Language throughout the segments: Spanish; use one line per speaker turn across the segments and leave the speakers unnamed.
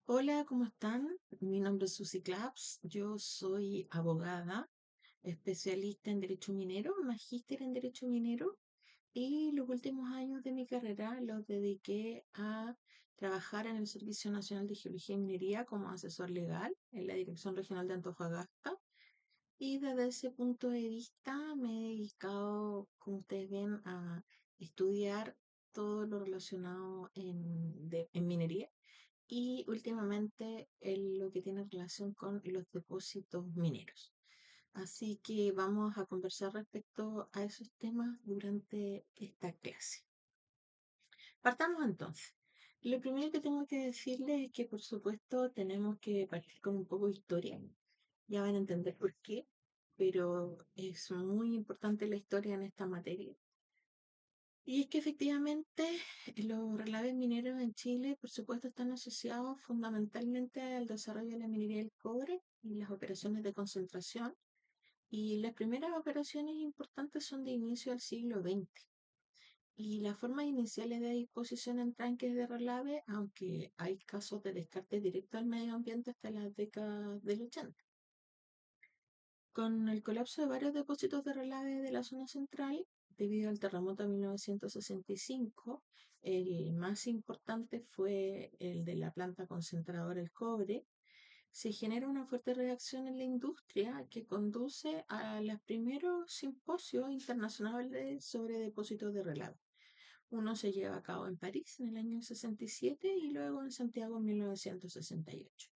Hola, ¿cómo están? Mi nombre es Susi Claps. Yo soy abogada, especialista en Derecho Minero, magíster en Derecho Minero, y los últimos años de mi carrera los dediqué a trabajar en el Servicio Nacional de Geología y Minería como asesor legal en la Dirección Regional de Antofagasta. Y desde ese punto de vista me he dedicado, como ustedes ven, a estudiar todo lo relacionado en minería y últimamente lo que tiene relación con los depósitos mineros. Así que vamos a conversar respecto a esos temas durante esta clase. Partamos entonces. Lo primero que tengo que decirles es que por supuesto tenemos que partir con un poco de historia. Ya van a entender por qué, pero es muy importante la historia en esta materia. Y es que efectivamente los relaves mineros en Chile, por supuesto, están asociados fundamentalmente al desarrollo de la minería del cobre y las operaciones de concentración. Y las primeras operaciones importantes son de inicio del siglo XX. Y las formas iniciales de disposición en tranques de relave, aunque hay casos de descarte directo al medio ambiente hasta las décadas del 80. Con el colapso de varios depósitos de relave de la zona central, debido al terremoto de 1965, el más importante fue el de la planta concentradora del cobre. Se genera una fuerte reacción en la industria que conduce a los primeros simposios internacionales sobre depósitos de relave. Uno se lleva a cabo en París en el año 67 y luego en Santiago en 1968.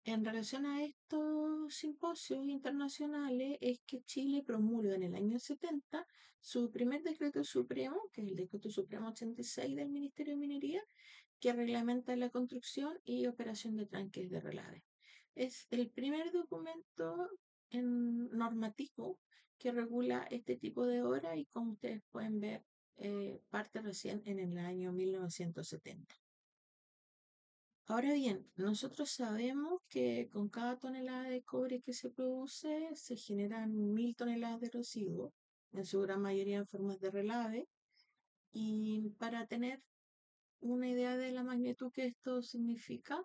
En relación a estos simposios internacionales es que Chile promulga en el año 70 su primer decreto supremo, que es el decreto supremo 86 del Ministerio de Minería, que reglamenta la construcción y operación de tranques de relave. Es el primer documento normativo que regula este tipo de obra y como ustedes pueden ver, parte recién en el año 1970. Ahora bien, nosotros sabemos que con cada tonelada de cobre que se produce se generan 1000 toneladas de residuos, en su gran mayoría en formas de relave. Y para tener una idea de la magnitud que esto significa,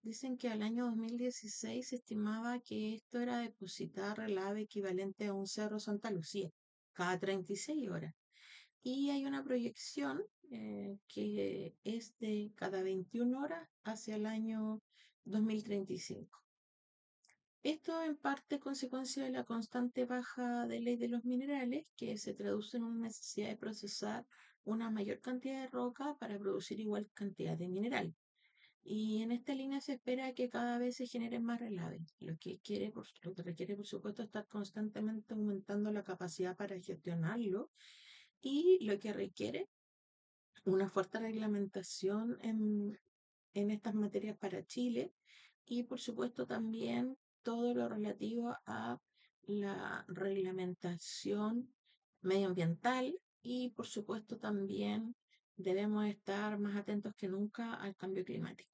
dicen que al año 2016 se estimaba que esto era depositar relave equivalente a un cerro Santa Lucía cada 36 horas. Y hay una proyección que es de cada 21 horas hacia el año 2035. Esto en parte consecuencia de la constante baja de ley de los minerales, que se traduce en una necesidad de procesar una mayor cantidad de roca para producir igual cantidad de mineral. Y en esta línea se espera que cada vez se generen más relaves, lo que requiere, por supuesto, estar constantemente aumentando la capacidad para gestionarlo y lo que requiere una fuerte reglamentación en estas materias para Chile y por supuesto también todo lo relativo a la reglamentación medioambiental y por supuesto también debemos estar más atentos que nunca al cambio climático.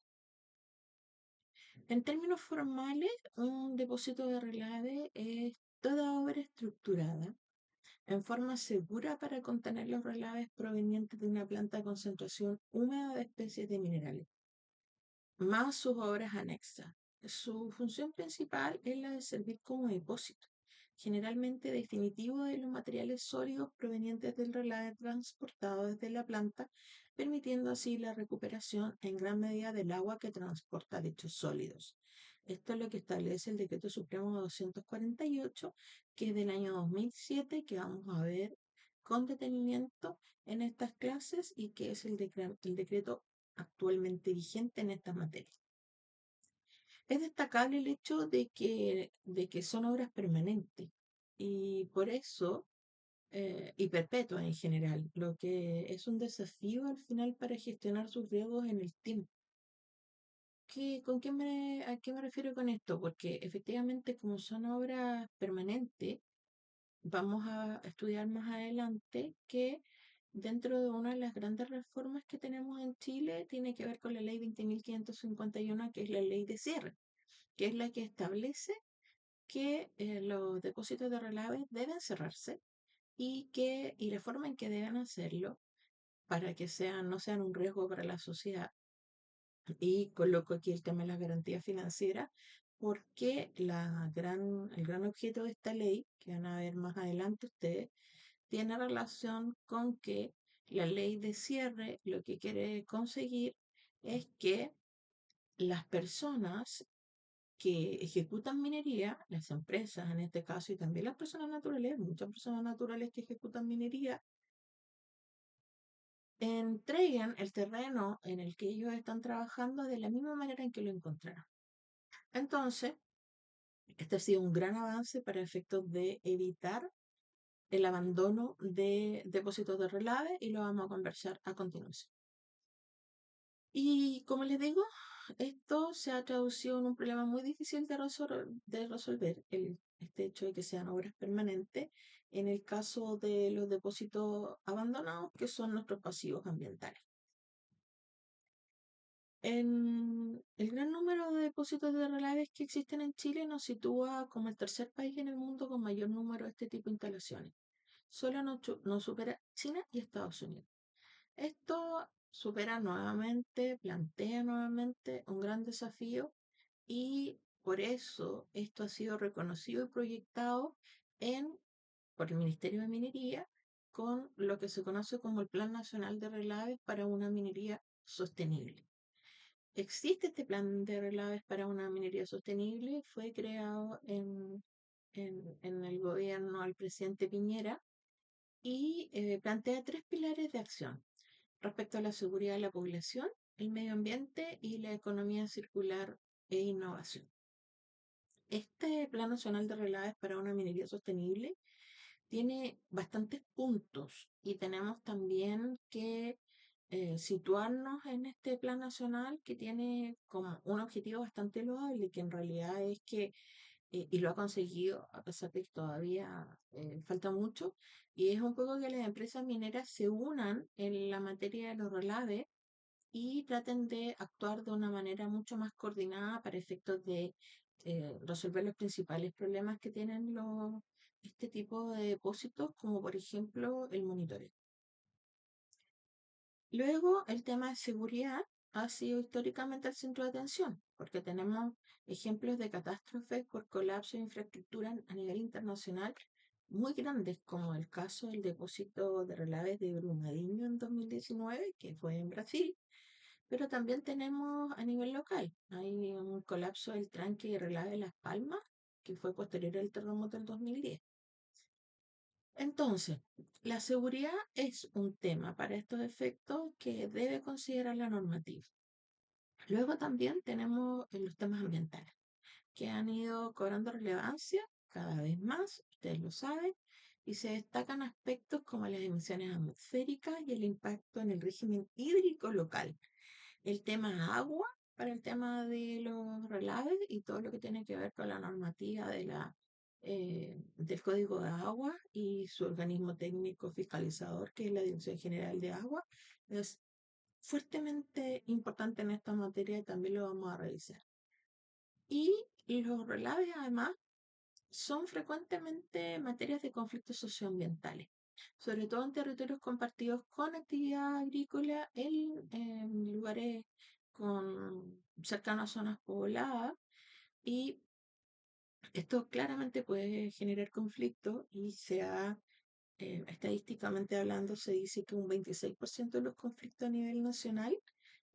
En términos formales, un depósito de relave es toda obra estructurada en forma segura para contener los relaves provenientes de una planta de concentración húmeda de especies de minerales, más sus obras anexas. Su función principal es la de servir como depósito, generalmente definitivo de los materiales sólidos provenientes del relave transportado desde la planta, permitiendo así la recuperación en gran medida del agua que transporta dichos sólidos. Esto es lo que establece el Decreto Supremo 248, que es del año 2007, que vamos a ver con detenimiento en estas clases y que es el decreto actualmente vigente en esta materia. Es destacable el hecho de que son obras permanentes y por eso, y perpetuas en general, lo que es un desafío al final para gestionar sus riesgos en el tiempo. ¿A qué me refiero con esto? Porque efectivamente como son obras permanentes, vamos a estudiar más adelante que dentro de una de las grandes reformas que tenemos en Chile tiene que ver con la ley 20.551, que es la ley de cierre, que es la que establece que los depósitos de relave deben cerrarse y la forma en que deben hacerlo para que no sean un riesgo para la sociedad Y coloco aquí el tema de la garantía financiera, porque el gran objeto de esta ley, que van a ver más adelante ustedes, tiene relación con que la ley de cierre lo que quiere conseguir es que las personas que ejecutan minería, las empresas en este caso, y también las personas naturales, muchas personas naturales que ejecutan minería, entreguen el terreno en el que ellos están trabajando de la misma manera en que lo encontraron. Entonces, este ha sido un gran avance para efectos de evitar el abandono de depósitos de relave, y lo vamos a conversar a continuación. Y como les digo, esto se ha traducido en un problema muy difícil de resolver, este hecho de que sean obras permanentes, en el caso de los depósitos abandonados, que son nuestros pasivos ambientales. El gran número de depósitos de relaves que existen en Chile nos sitúa como el tercer país en el mundo con mayor número de este tipo de instalaciones. Solo nos supera China y Estados Unidos. Esto plantea nuevamente un gran desafío, y por eso esto ha sido reconocido y proyectado por el Ministerio de Minería con lo que se conoce como el Plan Nacional de Relaves para una minería sostenible. Existe este plan de relaves para una minería sostenible, fue creado en el gobierno del presidente Piñera, y plantea tres pilares de acción respecto a la seguridad de la población, el medio ambiente y la economía circular e innovación. Este Plan Nacional de Relaves para una minería sostenible tiene bastantes puntos, y tenemos también que situarnos en este plan nacional, que tiene como un objetivo bastante loable, que en realidad es que, y lo ha conseguido a pesar de que todavía falta mucho, y es un poco que las empresas mineras se unan en la materia de los relaves y traten de actuar de una manera mucho más coordinada para efectos de resolver los principales problemas que tienen este tipo de depósitos, como por ejemplo el monitoreo. Luego, el tema de seguridad ha sido históricamente el centro de atención, porque tenemos ejemplos de catástrofes por colapso de infraestructura a nivel internacional muy grandes, como el caso del depósito de relaves de Brumadinho en 2019, que fue en Brasil, pero también tenemos a nivel local. Hay un colapso del tranque y relave de Las Palmas, que fue posterior al terremoto del 2010. Entonces, la seguridad es un tema para estos efectos que debe considerar la normativa. Luego también tenemos los temas ambientales, que han ido cobrando relevancia cada vez más, ustedes lo saben, y se destacan aspectos como las emisiones atmosféricas y el impacto en el régimen hídrico local, el tema agua para el tema de los relaves y todo lo que tiene que ver con la normativa del Código de Agua y su organismo técnico fiscalizador, que es la Dirección General de Agua, es fuertemente importante en esta materia, y también lo vamos a revisar. Y los relaves, además, son frecuentemente materias de conflictos socioambientales, sobre todo en territorios compartidos con actividad agrícola, en lugares cercanos a zonas pobladas, y esto claramente puede generar conflictos, y estadísticamente hablando, se dice que un 26% de los conflictos a nivel nacional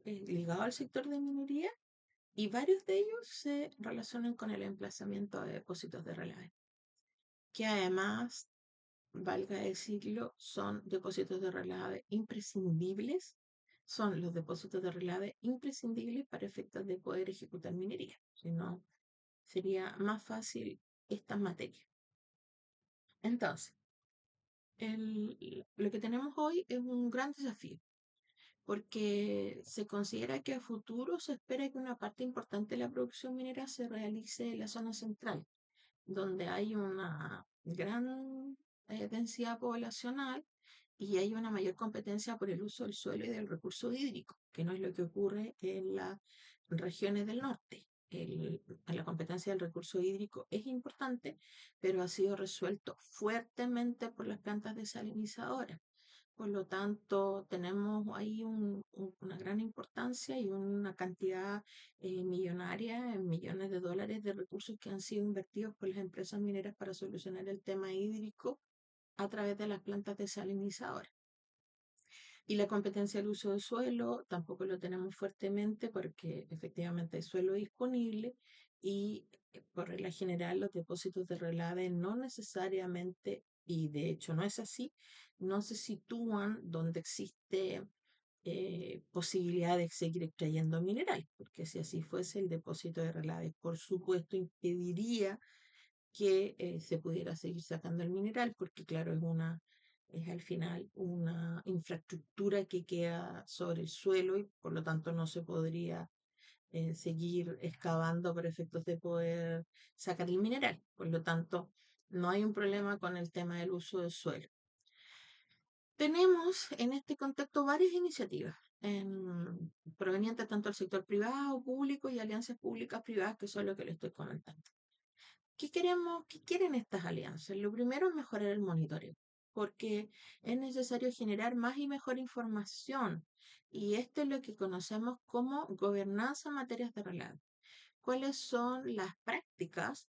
ligados al sector de minería, y varios de ellos se relacionan con el emplazamiento de depósitos de relave, que además, valga decirlo, son depósitos de relave imprescindibles, son los depósitos de relave imprescindibles para efectos de poder ejecutar minería, si no sería más fácil estas materias. Entonces, lo que tenemos hoy es un gran desafío, porque se considera que a futuro se espera que una parte importante de la producción minera se realice en la zona central, donde hay una gran densidad poblacional, y hay una mayor competencia por el uso del suelo y del recurso hídrico, que no es lo que ocurre en las regiones del norte. La competencia del recurso hídrico es importante, pero ha sido resuelto fuertemente por las plantas desalinizadoras. Por lo tanto, tenemos ahí una gran importancia y una cantidad millonaria, en millones de dólares de recursos que han sido invertidos por las empresas mineras para solucionar el tema hídrico a través de las plantas desalinizadoras. Y la competencia del uso del suelo tampoco lo tenemos fuertemente porque efectivamente hay suelo disponible y por regla general los depósitos de relave no necesariamente, y de hecho no es así, no se sitúan donde existe posibilidad de seguir extrayendo mineral, porque si así fuese el depósito de relave, por supuesto, impediría que se pudiera seguir sacando el mineral, porque claro, es al final una infraestructura que queda sobre el suelo y por lo tanto no se podría seguir excavando por efectos de poder sacar el mineral. Por lo tanto, no hay un problema con el tema del uso del suelo. Tenemos en este contexto varias iniciativas provenientes tanto del sector privado, público y alianzas públicas privadas, que son lo que le estoy comentando. ¿Qué queremos, qué quieren estas alianzas? Lo primero es mejorar el monitoreo, porque es necesario generar más y mejor información. Y esto es lo que conocemos como gobernanza en materias de relave. ¿Cuáles son las prácticas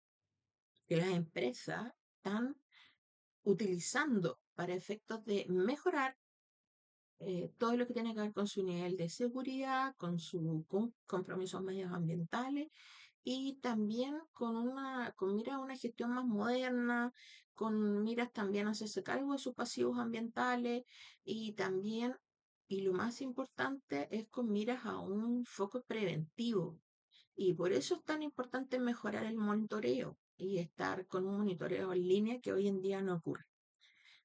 que las empresas están utilizando para efectos de mejorar todo lo que tiene que ver con su nivel de seguridad, con sus compromisos medioambientales y también con miras a una gestión más moderna, con miras también a hacerse cargo de sus pasivos ambientales y también, y lo más importante, es con miras a un foco preventivo. Y por eso es tan importante mejorar el monitoreo y estar con un monitoreo en línea que hoy en día no ocurre.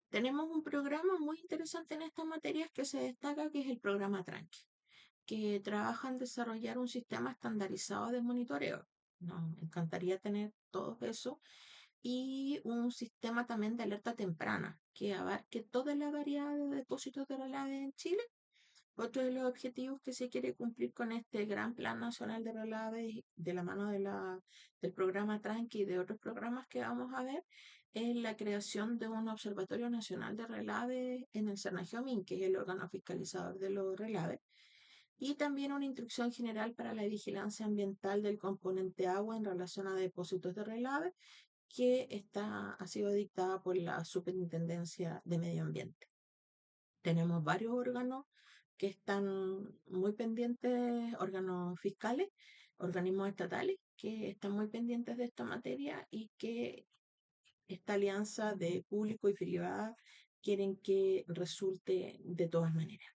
Tenemos un programa muy interesante en estas materias que se destaca, que es el programa Tranqui, que trabaja en desarrollar un sistema estandarizado de monitoreo. Nos encantaría tener todo eso y un sistema también de alerta temprana que abarque toda la variedad de depósitos de relave en Chile. Otro de los objetivos que se quiere cumplir con este gran plan nacional de relave de la mano del programa Tranqui y de otros programas que vamos a ver es la creación de un observatorio nacional de relave en el Cernagiomín, que es el órgano fiscalizador de los relaves, y también una instrucción general para la vigilancia ambiental del componente agua en relación a depósitos de relave que ha sido dictada por la Superintendencia de Medio Ambiente. Tenemos varios órganos que están muy pendientes, órganos fiscales, organismos estatales que están muy pendientes de esta materia y que esta alianza de público y privada quieren que resulte de todas maneras.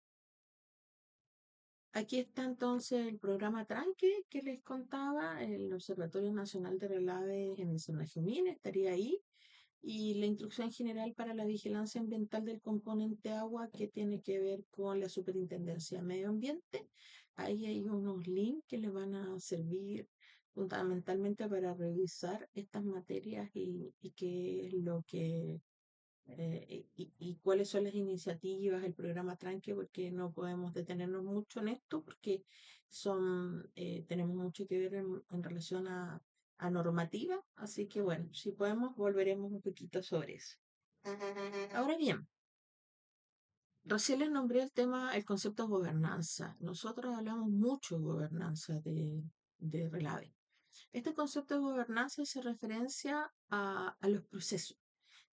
Aquí está entonces el programa Tranque que les contaba, el Observatorio Nacional de Relaves en el Senajumín estaría ahí, y la instrucción general para la vigilancia ambiental del componente agua que tiene que ver con la Superintendencia de Medio Ambiente. Ahí hay unos links que les van a servir fundamentalmente para revisar estas materias y qué es lo que y cuáles son las iniciativas, el programa Tranque, porque no podemos detenernos mucho en esto, porque tenemos mucho que ver en relación a normativa, así que bueno, si podemos, volveremos un poquito sobre eso. Ahora bien, recién les nombré el concepto de gobernanza. Nosotros hablamos mucho de gobernanza de Relave. Este concepto de gobernanza hace referencia a los procesos,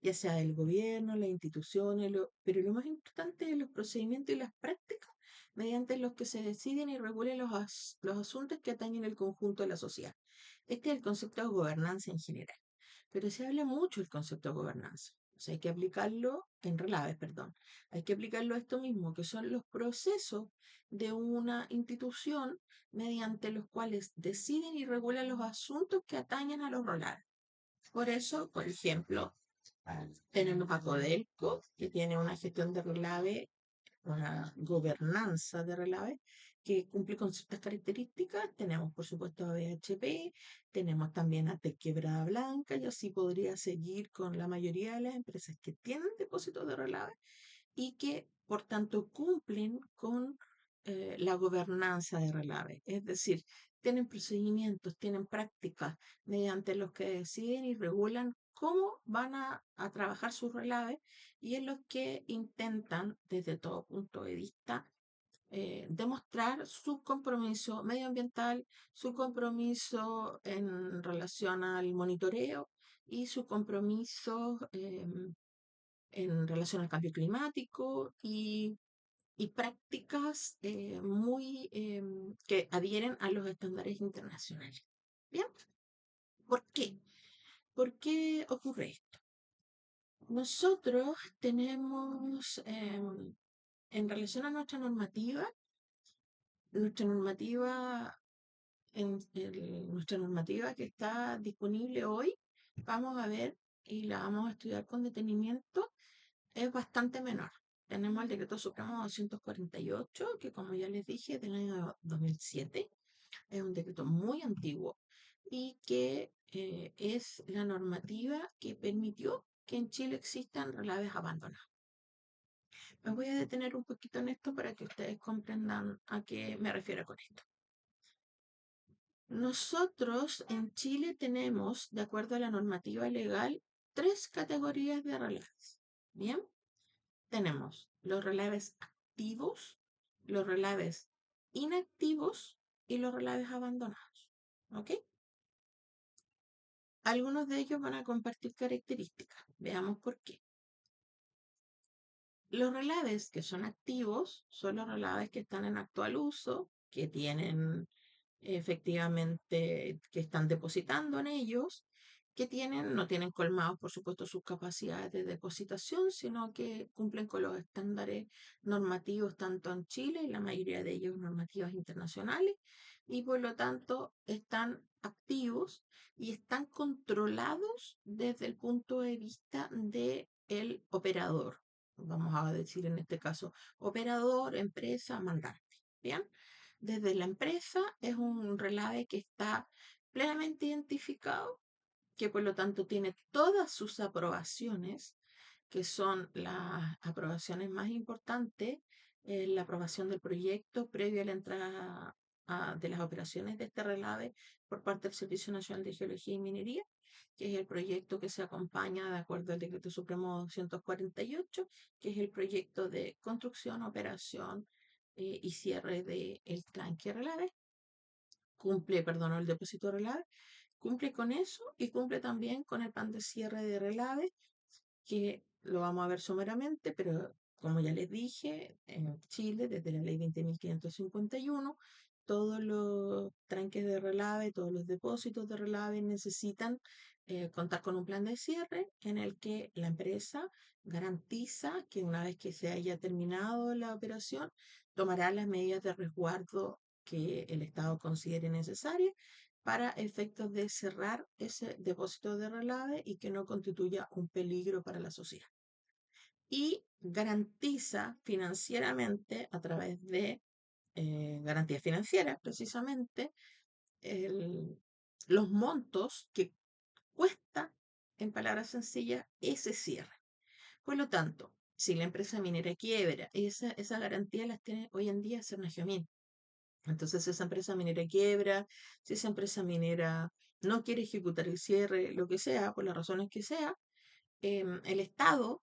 ya sea del gobierno, las instituciones, pero lo más importante es los procedimientos y las prácticas mediante los que se deciden y regulen los asuntos que atañen el conjunto de la sociedad. Este es el concepto de gobernanza en general, pero se habla mucho del concepto de gobernanza. O sea, hay que aplicarlo en relaves, perdón. Hay que aplicarlo a esto mismo, que son los procesos de una institución mediante los cuales deciden y regulan los asuntos que atañen a los relaves. Por eso, por ejemplo, tenemos a Codelco, que tiene una gestión de relave, una gobernanza de relave, que cumple con ciertas características. Tenemos, por supuesto, a BHP, tenemos también a Quebrada Blanca, y así podría seguir con la mayoría de las empresas que tienen depósitos de relave y que, por tanto, cumplen con la gobernanza de relave. Es decir, tienen procedimientos, tienen prácticas mediante los que deciden y regulan cómo van a trabajar sus relaves y en los que intentan, desde todo punto de vista, demostrar su compromiso medioambiental, su compromiso en relación al monitoreo y su compromiso en relación al cambio climático y prácticas que adhieren a los estándares internacionales. Bien, ¿por qué? ¿Por qué ocurre esto? Nosotros tenemos, en relación a nuestra normativa, nuestra normativa que está disponible hoy, vamos a ver y la vamos a estudiar con detenimiento, es bastante menor. Tenemos el Decreto Supremo 248, que como ya les dije, es del año 2007. Es un decreto muy antiguo y que es la normativa que permitió que en Chile existan relaves abandonados. Me voy a detener un poquito en esto para que ustedes comprendan a qué me refiero con esto. Nosotros en Chile tenemos, de acuerdo a la normativa legal, 3 categorías de relaves. Bien, tenemos los relaves activos, los relaves inactivos y los relaves abandonados. ¿Ok? Algunos de ellos van a compartir características. Veamos por qué. Los relaves que son activos son los relaves que están en actual uso, que tienen efectivamente, que están depositando en ellos, no tienen colmados, por supuesto, sus capacidades de depositación, sino que cumplen con los estándares normativos tanto en Chile y la mayoría de ellos normativas internacionales, y por lo tanto están activos y están controlados desde el punto de vista del operador. Vamos a decir en este caso, operador, empresa, mandante. Bien, desde la empresa es un relave que está plenamente identificado, que por lo tanto tiene todas sus aprobaciones, que son las aprobaciones más importantes, la aprobación del proyecto previo a la entrada de las operaciones de este relave por parte del Servicio Nacional de Geología y Minería, que es el proyecto que se acompaña de acuerdo al Decreto Supremo 248, que es el proyecto de construcción, operación y cierre del tanque relave, el depósito relave, cumple con eso y cumple también con el plan de cierre de relave, que lo vamos a ver someramente, pero como ya les dije, en Chile, desde la ley 20.551, todos los tranques de relave, todos los depósitos de relave necesitan contar con un plan de cierre en el que la empresa garantiza que una vez que se haya terminado la operación, tomará las medidas de resguardo que el Estado considere necesarias para efectos de cerrar ese depósito de relave y que no constituya un peligro para la sociedad. Y garantiza financieramente, a través de garantías financieras precisamente, los montos que cuesta, en palabras sencillas, ese cierre. Por lo tanto, si la empresa minera quiebra, esa garantía las tiene hoy en día Cernagiomín. Entonces, si esa empresa minera quiebra, si esa empresa minera no quiere ejecutar el cierre, lo que sea, por las razones que sea, el Estado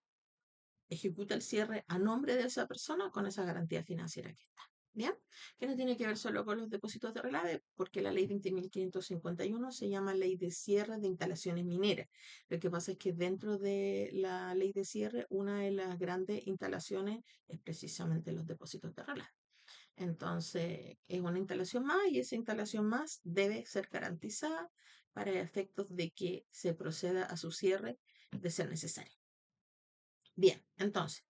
ejecuta el cierre a nombre de esa persona con esa garantía financiera que está. ¿Bien? Que no tiene que ver solo con los depósitos de relave, porque la ley 20.551 se llama Ley de Cierre de Instalaciones Mineras. Lo que pasa es que dentro de la ley de cierre, una de las grandes instalaciones es precisamente los depósitos de relave. Entonces, es una instalación más y esa instalación más debe ser garantizada para efectos de que se proceda a su cierre de ser necesario. Bien, entonces,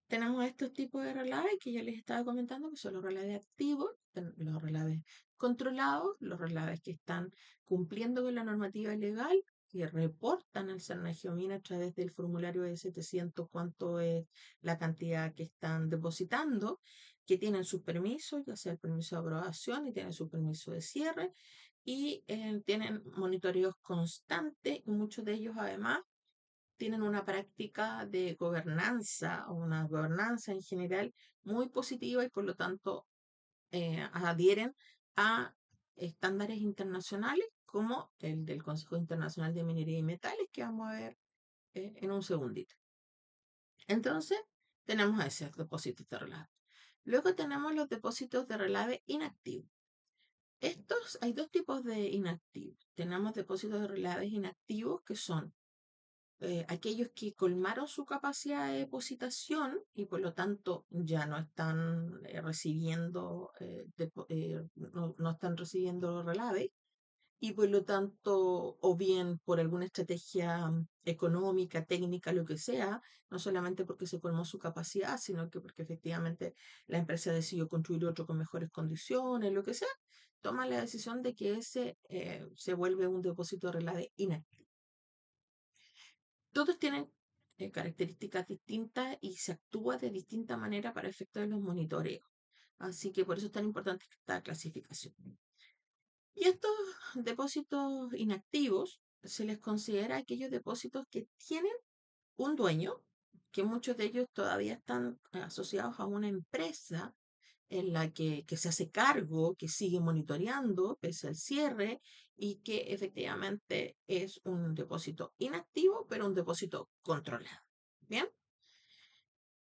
tenemos estos tipos de relaves que ya les estaba comentando, que son los relaves activos, los relaves controlados, los relaves que están cumpliendo con la normativa legal, que reportan al Cernagiomín a través del formulario de 700 cuánto es la cantidad que están depositando, que tienen sus permisos, ya sea el permiso de aprobación y tienen su permiso de cierre, y tienen monitoreos constantes, y muchos de ellos además tienen una práctica de gobernanza o una gobernanza en general muy positiva y por lo tanto adhieren a estándares internacionales como el del Consejo Internacional de Minería y Metales, que vamos a ver en un segundito. Entonces, tenemos esos depósitos de relave. Luego tenemos los depósitos de relave inactivos. Hay dos tipos de inactivos. Tenemos depósitos de relaves inactivos que son aquellos que colmaron su capacidad de depositación y por lo tanto ya no están recibiendo no están recibiendo relave y por lo tanto o bien por alguna estrategia económica, técnica, lo que sea, no solamente porque se colmó su capacidad, sino que porque efectivamente la empresa decidió construir otro con mejores condiciones, lo que sea, toma la decisión de que ese se vuelve un depósito de relave inactivo. Todos tienen características distintas y se actúa de distinta manera para efectos de los monitoreos. Así que por eso es tan importante esta clasificación. Y estos depósitos inactivos se les considera aquellos depósitos que tienen un dueño, que muchos de ellos todavía están asociados a una empresa en la que se hace cargo, que sigue monitoreando pese al cierre y que efectivamente es un depósito inactivo, pero un depósito controlado. Bien.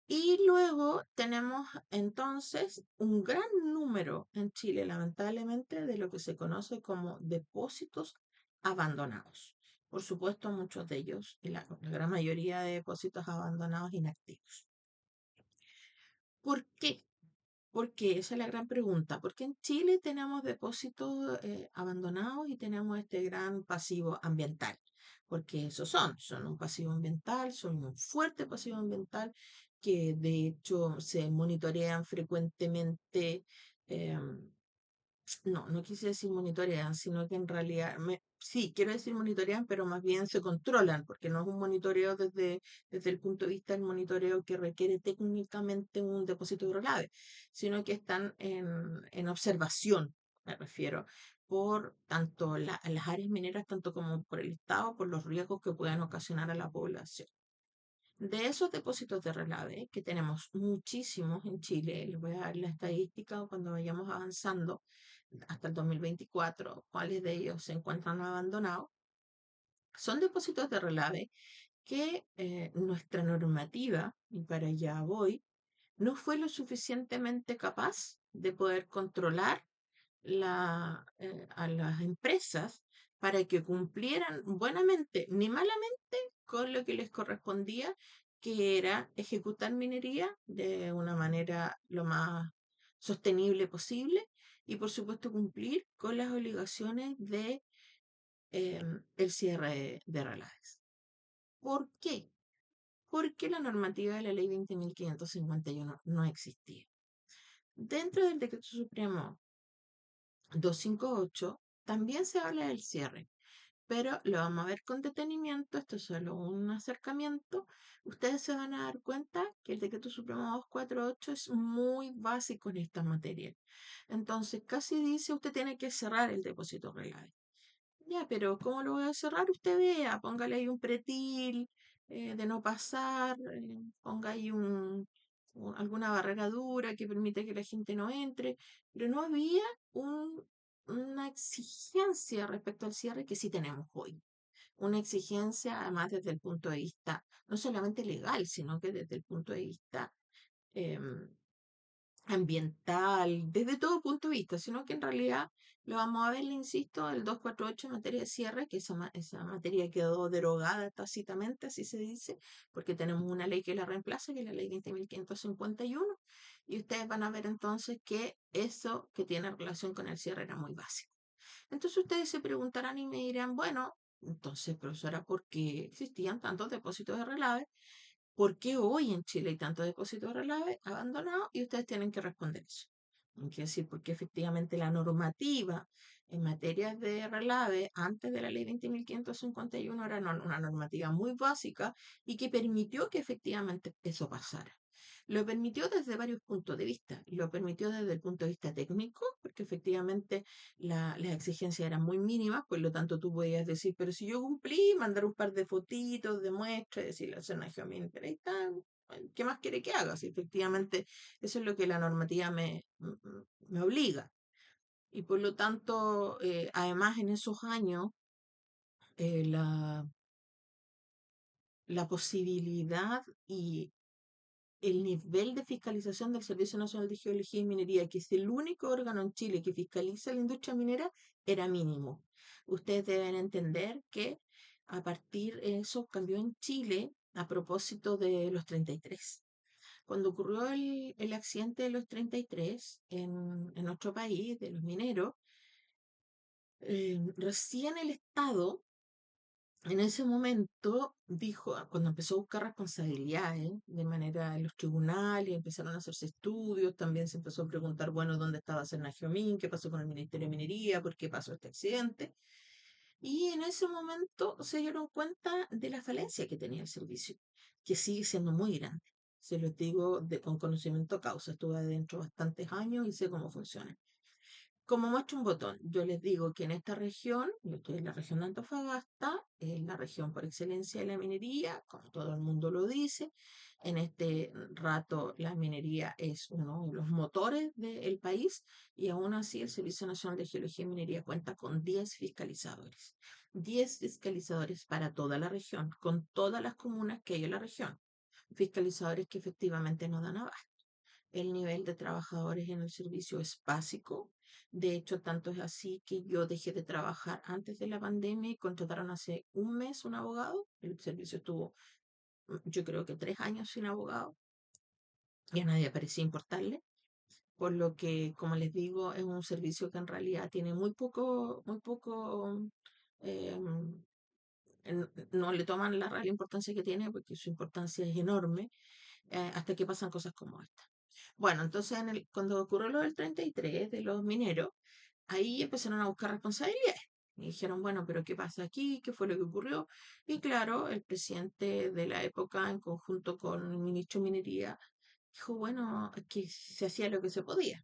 Y luego tenemos entonces un gran número en Chile, lamentablemente, de lo que se conoce como depósitos abandonados. Por supuesto, muchos de ellos, y la gran mayoría de depósitos abandonados inactivos. ¿Por qué? Porque esa es la gran pregunta. ¿Por qué en Chile tenemos depósitos abandonados y tenemos este gran pasivo ambiental? Porque esos son un pasivo ambiental, son un fuerte pasivo ambiental que de hecho se monitorean frecuentemente. em, no quise decir monitorean, sino que en realidad, sí, quiero decir monitorean, pero más bien se controlan, porque no es un monitoreo desde el punto de vista del monitoreo que requiere técnicamente un depósito hidrolave, sino que están en observación, me refiero, por tanto las áreas mineras, tanto como por el Estado, por los riesgos que puedan ocasionar a la población. De esos depósitos de relave, que tenemos muchísimos en Chile, les voy a dar la estadística cuando vayamos avanzando hasta el 2024, cuáles de ellos se encuentran abandonados, son depósitos de relave que nuestra normativa, y para allá voy, no fue lo suficientemente capaz de poder controlar a las empresas para que cumplieran buenamente ni malamente con lo que les correspondía, que era ejecutar minería de una manera lo más sostenible posible y por supuesto cumplir con las obligaciones de el cierre de relaves. ¿Por qué? Porque la normativa de la ley 20.551 no existía. Dentro del decreto supremo 258 también se habla del cierre, pero lo vamos a ver con detenimiento, esto es solo un acercamiento. Ustedes se van a dar cuenta que el decreto supremo 248 es muy básico en esta materia. Entonces, casi dice usted tiene que cerrar el depósito relave. Ya, pero ¿cómo lo voy a cerrar? Usted vea, póngale ahí un pretil de no pasar, ponga ahí alguna barrera dura que permite que la gente no entre, pero no había una exigencia respecto al cierre que sí tenemos hoy. Una exigencia además desde el punto de vista no solamente legal, sino que desde el punto de vista em, ambiental, desde todo punto de vista, sino que en realidad lo vamos a ver, le insisto, el 248 en materia de cierre, que esa materia quedó derogada tácitamente, así se dice, porque tenemos una ley que la reemplaza, que es la ley 20.551, y ustedes van a ver entonces que eso que tiene relación con el cierre era muy básico. Entonces ustedes se preguntarán y me dirán, bueno, entonces, profesora, ¿por qué existían tantos depósitos de relave? ¿Por qué hoy en Chile hay tantos depósitos de relave abandonados? Y ustedes tienen que responder eso. Hay que decir, porque efectivamente la normativa en materia de relave antes de la ley 20.551 era una normativa muy básica y que permitió que efectivamente eso pasara. Lo permitió desde varios puntos de vista. Lo permitió desde el punto de vista técnico, porque efectivamente las exigencias eran muy mínimas, por lo tanto tú podías decir, pero si yo cumplí, mandar un par de fotitos de muestra, decirle al zona geométrica, ahí está, ¿qué más quiere que haga? Si efectivamente eso es lo que la normativa me obliga. Y por lo tanto, además en esos años, la posibilidad y el nivel de fiscalización del Servicio Nacional de Geología y Minería, que es el único órgano en Chile que fiscaliza la industria minera, era mínimo. Ustedes deben entender que a partir de eso cambió en Chile a propósito de los 33. Cuando ocurrió el accidente de los 33 en nuestro país, de los mineros, recién el Estado en ese momento dijo, cuando empezó a buscar responsabilidades de manera en los tribunales, empezaron a hacerse estudios, también se empezó a preguntar, bueno, ¿dónde estaba Sernagiomín? ¿Qué pasó con el Ministerio de Minería? ¿Por qué pasó este accidente? Y en ese momento se dieron cuenta de la falencia que tenía el servicio, que sigue siendo muy grande. Se los digo con conocimiento a causa, estuve adentro bastantes años y sé cómo funciona. Como muestra un botón, yo les digo que en esta región, yo estoy en la región de Antofagasta, es la región por excelencia de la minería, como todo el mundo lo dice. En este rato la minería es uno de los motores del país y aún así el Servicio Nacional de Geología y Minería cuenta con 10 fiscalizadores. 10 fiscalizadores para toda la región, con todas las comunas que hay en la región. Fiscalizadores que efectivamente no dan abasto. El nivel de trabajadores en el servicio es básico. De hecho, tanto es así que yo dejé de trabajar antes de la pandemia y contrataron hace un mes un abogado. El servicio estuvo, yo creo que 3 años sin abogado y a nadie parecía importarle. Por lo que, como les digo, es un servicio que en realidad tiene muy poco, eh, no le toman la real importancia que tiene porque su importancia es enorme, hasta que pasan cosas como esta. Bueno, entonces cuando ocurrió lo del 33 de los mineros, ahí empezaron a buscar responsabilidades. Y dijeron, bueno, pero ¿qué pasa aquí? ¿Qué fue lo que ocurrió? Y claro, el presidente de la época, en conjunto con el ministro de Minería, dijo, bueno, que se hacía lo que se podía.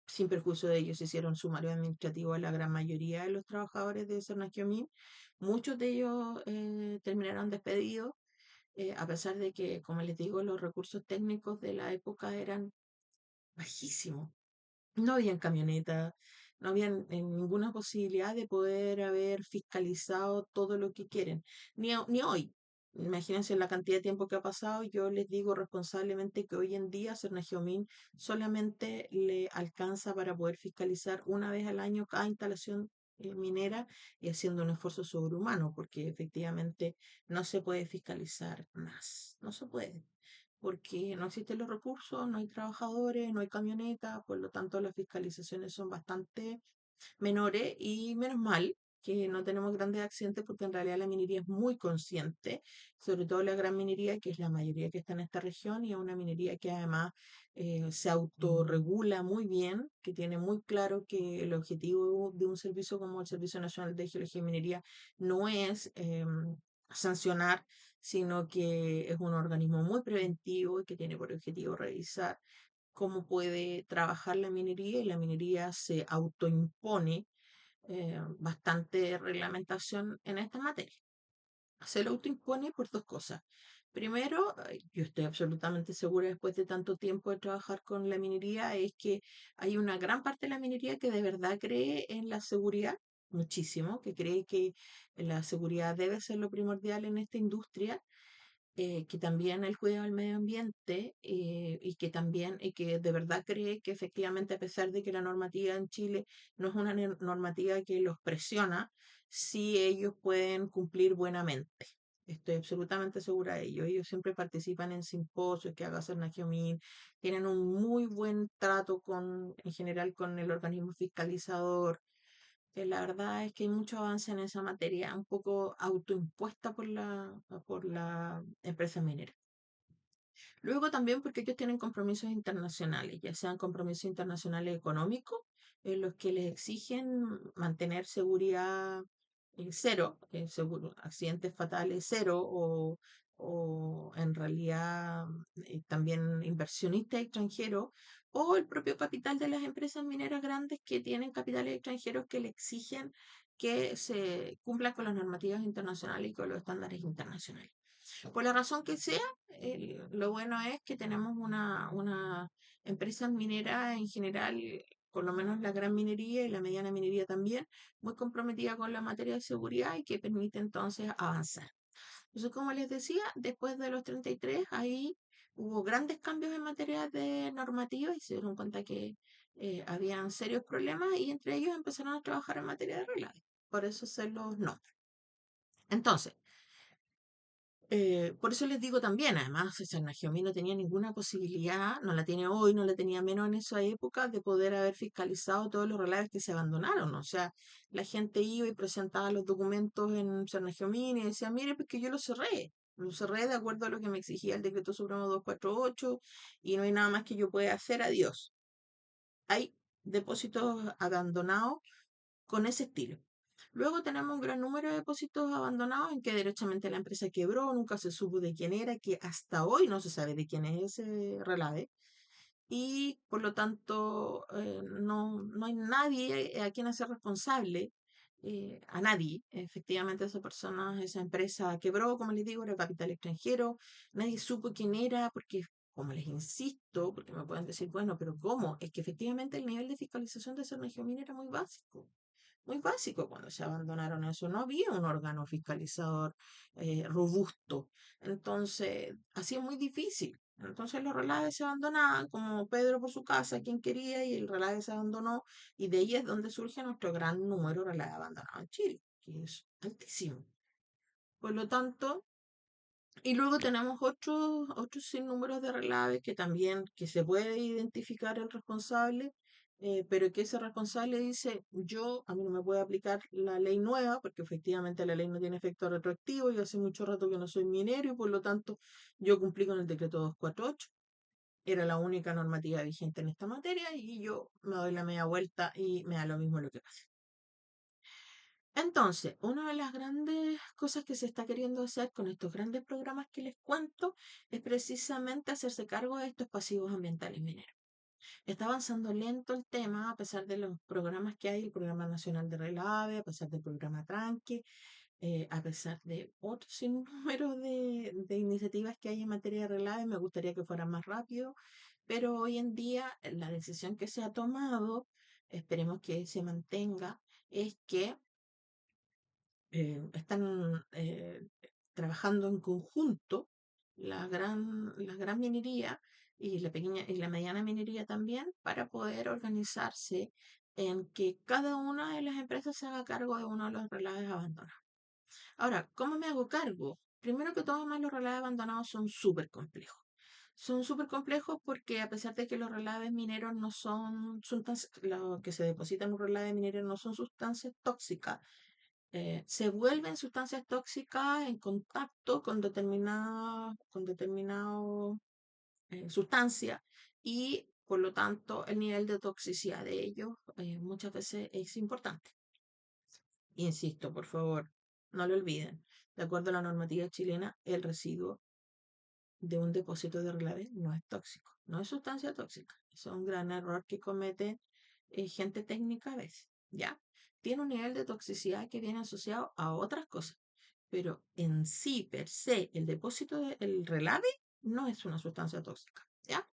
Sin perjuicio de ellos, se hicieron sumario administrativo a la gran mayoría de los trabajadores de Sernaquiomín. Muchos de ellos terminaron despedidos, a pesar de que, como les digo, los recursos técnicos de la época eran bajísimos. No habían camionetas, no habían ninguna posibilidad de poder haber fiscalizado todo lo que quieren, ni hoy. Imagínense la cantidad de tiempo que ha pasado. Yo les digo responsablemente que hoy en día Sernagiomín solamente le alcanza para poder fiscalizar una vez al año cada instalación minera y haciendo un esfuerzo sobrehumano, porque efectivamente no se puede fiscalizar más, no se puede porque no existen los recursos, no hay trabajadores, no hay camionetas, por lo tanto las fiscalizaciones son bastante menores y menos mal que no tenemos grandes accidentes porque en realidad la minería es muy consciente, sobre todo la gran minería, que es la mayoría que está en esta región y es una minería que además se autorregula muy bien, que tiene muy claro que el objetivo de un servicio como el Servicio Nacional de Geología y Minería no es sancionar, sino que es un organismo muy preventivo y que tiene por objetivo revisar cómo puede trabajar la minería y la minería se autoimpone bastante reglamentación en esta materia. Se lo autoimpone por dos cosas. Primero, yo estoy absolutamente segura después de tanto tiempo de trabajar con la minería, es que hay una gran parte de la minería que de verdad cree en la seguridad, muchísimo, que cree que la seguridad debe ser lo primordial en esta industria, que también el cuidado del medio ambiente y que también y que de verdad cree que efectivamente a pesar de que la normativa en Chile no es una normativa que los presiona, sí ellos pueden cumplir buenamente. Estoy absolutamente segura de ello. Ellos siempre participan en simposios que haga Sernagiomín, tienen un muy buen trato en general con el organismo fiscalizador. La verdad es que hay mucho avance en esa materia, un poco autoimpuesta por la empresa minera. Luego también porque ellos tienen compromisos internacionales, ya sean compromisos internacionales económicos, en los que les exigen mantener seguridad cero, accidentes fatales cero, o en realidad también inversionistas extranjeros, o el propio capital de las empresas mineras grandes que tienen capitales extranjeros que le exigen que se cumplan con las normativas internacionales y con los estándares internacionales. Por la razón que sea, lo bueno es que tenemos una empresa minera en general por lo menos la gran minería y la mediana minería también, muy comprometida con la materia de seguridad y que permite entonces avanzar. Entonces, como les decía, después de los 33, ahí hubo grandes cambios en materia de normativa y se dieron cuenta que habían serios problemas y entre ellos empezaron a trabajar en materia de relaves. Por eso se los nombres. Entonces, por eso les digo también, además, Nagiomí no tenía ninguna posibilidad, no la tiene hoy, no la tenía menos en esa época, de poder haber fiscalizado todos los relaves que se abandonaron. O sea, la gente iba y presentaba los documentos en Nagiomí y decía, mire, pues que yo lo cerré de acuerdo a lo que me exigía el decreto supremo 248 y no hay nada más que yo pueda hacer, adiós. Hay depósitos abandonados con ese estilo. Luego tenemos un gran número de depósitos abandonados en que derechamente la empresa quebró, nunca se supo de quién era, que hasta hoy no se sabe de quién es ese relave y por lo tanto no hay nadie a quien hacer responsable, a nadie. Efectivamente esa persona, esa empresa quebró, como les digo, era capital extranjero, nadie supo quién era porque... Como les insisto, porque me pueden decir, bueno, pero ¿cómo? Es que efectivamente el nivel de fiscalización de Cernagiomín era muy básico cuando se abandonaron eso. No había un órgano fiscalizador robusto. Entonces, hacía muy difícil. Entonces los relaves se abandonaban, como Pedro por su casa, quien quería, y el relave se abandonó. Y de ahí es donde surge nuestro gran número de relaves abandonados en Chile, que es altísimo. Por lo tanto, y luego tenemos otros sinnúmeros de relaves que también que se puede identificar el responsable, pero que ese responsable dice, a mí no me puede aplicar la ley nueva, porque efectivamente la ley no tiene efecto retroactivo, y hace mucho rato que no soy minero y por lo tanto yo cumplí con el decreto 248. Era la única normativa vigente en esta materia y yo me doy la media vuelta y me da lo mismo lo que pase. Entonces, una de las grandes cosas que se está queriendo hacer con estos grandes programas que les cuento es precisamente hacerse cargo de estos pasivos ambientales mineros. Está avanzando lento el tema, a pesar de los programas que hay, el Programa Nacional de Relave, a pesar del programa Tranque, a pesar de otros sinnúmero de iniciativas que hay en materia de relave, me gustaría que fueran más rápido, pero hoy en día la decisión que se ha tomado, esperemos que se mantenga, es que están trabajando en conjunto la gran minería y la pequeña y la mediana minería también para poder organizarse en que cada una de las empresas se haga cargo de uno de los relaves abandonados. Ahora, ¿cómo me hago cargo? Primero que todo, más los relaves abandonados son súper complejos. Son súper complejos porque a pesar de que los relaves mineros no son sustancias, lo que se deposita en un relave minero no son sustancias tóxicas, se vuelven sustancias tóxicas en contacto con determinado sustancia y por lo tanto el nivel de toxicidad de ellos muchas veces es importante. Insisto, por favor, no lo olviden. De acuerdo a la normativa chilena, el residuo de un depósito de relave no es tóxico, no es sustancia tóxica. Eso es un gran error que comete gente técnica a veces, ¿ya? Tiene un nivel de toxicidad que viene asociado a otras cosas, pero en sí, per se, el depósito del relave no es una sustancia tóxica, ¿ya?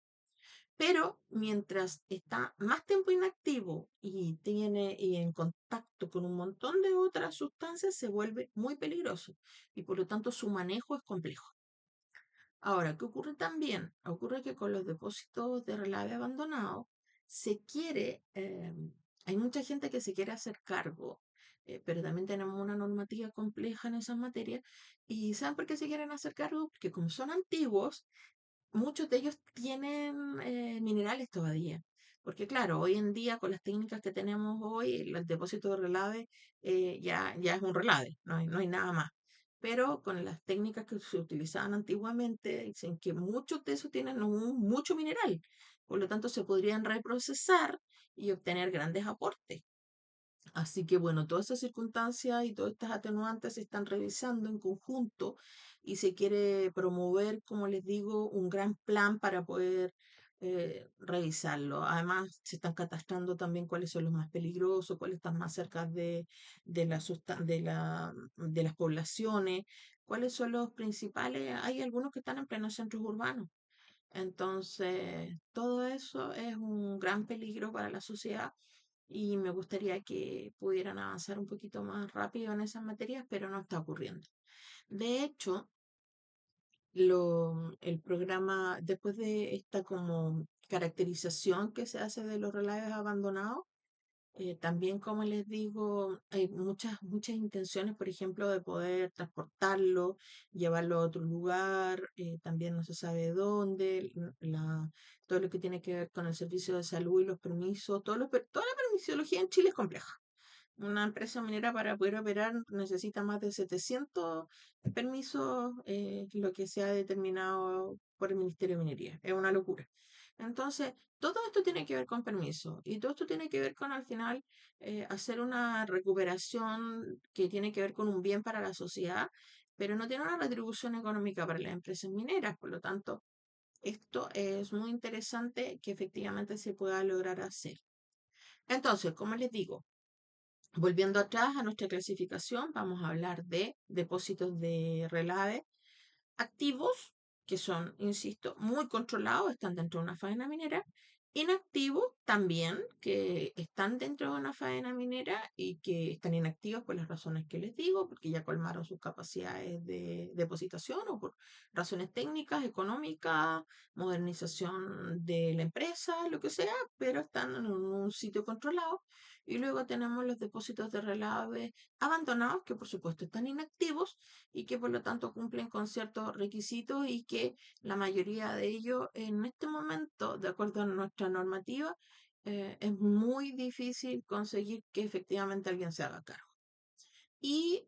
Pero mientras está más tiempo inactivo y en contacto con un montón de otras sustancias, se vuelve muy peligroso y por lo tanto su manejo es complejo. Ahora, ¿qué ocurre también? Ocurre que con los depósitos de relave abandonados hay mucha gente que se quiere hacer cargo, pero también tenemos una normativa compleja en esas materias. ¿Y saben por qué se quieren hacer cargo? Porque como son antiguos, muchos de ellos tienen minerales todavía. Porque claro, hoy en día con las técnicas que tenemos hoy, el depósito de relave ya es un relave, no hay nada más. Pero con las técnicas que se utilizaban antiguamente, dicen que muchos de esos tienen mucho mineral. Por lo tanto, se podrían reprocesar y obtener grandes aportes. Así que bueno, todas esas circunstancias y todas estas atenuantes se están revisando en conjunto y se quiere promover, como les digo, un gran plan para poder revisarlo. Además, se están catastrando también cuáles son los más peligrosos, cuáles están más cerca de las poblaciones, cuáles son los principales. Hay algunos que están en plenos centros urbanos. Entonces, todo eso es un gran peligro para la sociedad y me gustaría que pudieran avanzar un poquito más rápido en esas materias, pero no está ocurriendo. De hecho, el programa, después de esta como caracterización que se hace de los relaves abandonados, también, como les digo, hay muchas intenciones, por ejemplo, de poder transportarlo, llevarlo a otro lugar, también no se sabe dónde, todo lo que tiene que ver con el servicio de salud y los permisos, toda la permisología en Chile es compleja. Una empresa minera para poder operar necesita más de 700 permisos, lo que se ha determinado por el Ministerio de Minería. Es una locura. Entonces, todo esto tiene que ver con permiso y todo esto tiene que ver con al final hacer una recuperación que tiene que ver con un bien para la sociedad, pero no tiene una retribución económica para las empresas mineras. Por lo tanto, esto es muy interesante que efectivamente se pueda lograr hacer. Entonces, como les digo, volviendo atrás a nuestra clasificación, vamos a hablar de depósitos de relave activos, que son, insisto, muy controlados, están dentro de una faena minera, inactivos también, que están dentro de una faena minera y que están inactivos por las razones que les digo, porque ya colmaron sus capacidades de depositación o por razones técnicas, económicas, modernización de la empresa, lo que sea, pero están en un sitio controlado. Y luego tenemos los depósitos de relave abandonados, que por supuesto están inactivos y que por lo tanto cumplen con ciertos requisitos y que la mayoría de ellos en este momento, de acuerdo a nuestra normativa, es muy difícil conseguir que efectivamente alguien se haga cargo. Y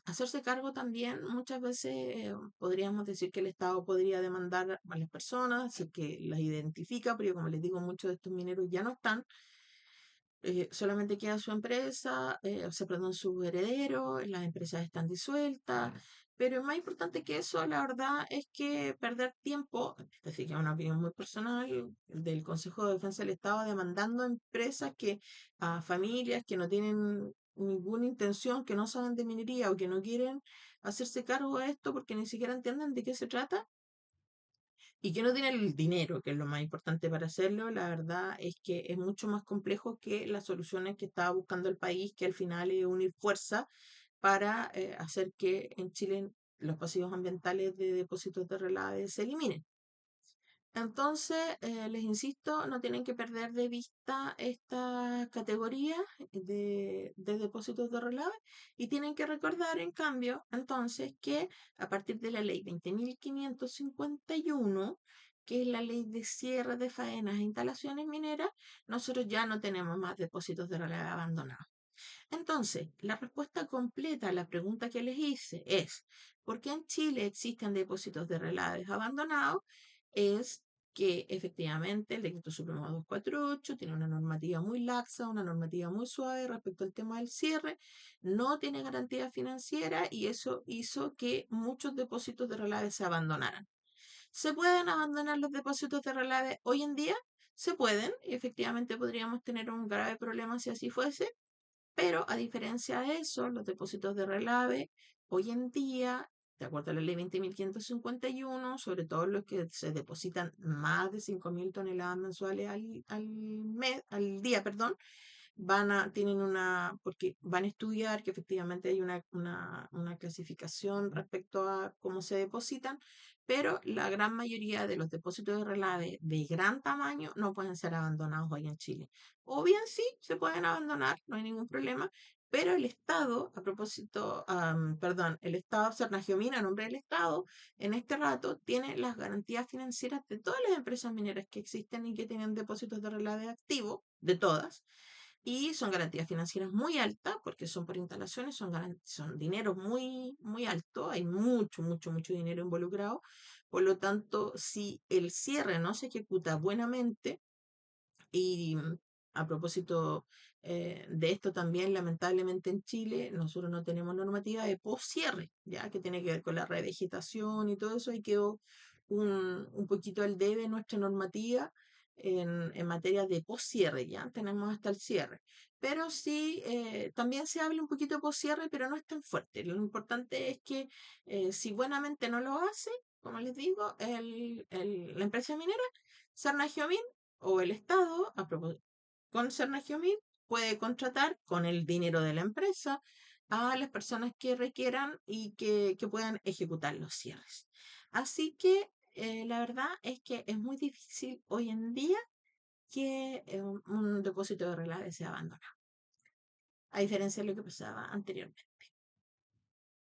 hacerse cargo también, muchas veces podríamos decir que el Estado podría demandar a las personas, si es que las identifica, porque como les digo, muchos de estos mineros ya no están, solamente queda su empresa, o sea, perdón, sus herederos, las empresas están disueltas, pero más importante que eso, la verdad, es que perder tiempo, esta sí que es una opinión muy personal del Consejo de Defensa del Estado, demandando a empresas a familias que no tienen ninguna intención, que no saben de minería o que no quieren hacerse cargo de esto porque ni siquiera entienden de qué se trata y que no tiene el dinero, que es lo más importante para hacerlo, la verdad es que es mucho más complejo que las soluciones que estaba buscando el país, que al final es unir fuerza para hacer que en Chile los pasivos ambientales de depósitos de relave se eliminen. Entonces, les insisto, no tienen que perder de vista esta categoría de depósitos de relave y tienen que recordar, en cambio, entonces, que a partir de la ley 20.551, que es la ley de cierre de faenas e instalaciones mineras, nosotros ya no tenemos más depósitos de relave abandonados. Entonces, la respuesta completa a la pregunta que les hice es, ¿por qué en Chile existen depósitos de relaves abandonados? Es que efectivamente el Decreto Supremo 248 tiene una normativa muy laxa, una normativa muy suave respecto al tema del cierre, no tiene garantía financiera y eso hizo que muchos depósitos de relaves se abandonaran. ¿Se pueden abandonar los depósitos de relave hoy en día? Se pueden, y efectivamente podríamos tener un grave problema si así fuese, pero a diferencia de eso, los depósitos de relave hoy en día, de acuerdo a la ley 20.551, sobre todo los que se depositan más de 5.000 toneladas mensuales al mes, al día, perdón, porque van a estudiar que efectivamente hay una clasificación respecto a cómo se depositan, pero la gran mayoría de los depósitos de relave de gran tamaño no pueden ser abandonados hoy en Chile. O bien sí, se pueden abandonar, no hay ningún problema, pero el Estado, a propósito, perdón, el Estado, Sernagiomina, a nombre del Estado, en este rato tiene las garantías financieras de todas las empresas mineras que existen y que tienen depósitos de relave activo, de todas, y son garantías financieras muy altas porque son por instalaciones, son dinero muy, muy alto, hay mucho, mucho, mucho dinero involucrado. Por lo tanto, si el cierre no se ejecuta buenamente, y a propósito de esto también, lamentablemente en Chile, nosotros no tenemos normativa de poscierre, ya que tiene que ver con la revegetación y todo eso, y quedó un poquito al debe nuestra normativa en materia de poscierre, ya tenemos hasta el cierre. Pero sí, también se habla un poquito de poscierre, pero no es tan fuerte. Lo importante es que si buenamente no lo hace, como les digo, la empresa minera, Sarnagiomín o el Estado, con Sarnagiomín, puede contratar con el dinero de la empresa a las personas que requieran y que puedan ejecutar los cierres. Así que la verdad es que es muy difícil hoy en día que un depósito de relave sea abandonado, a diferencia de lo que pasaba anteriormente.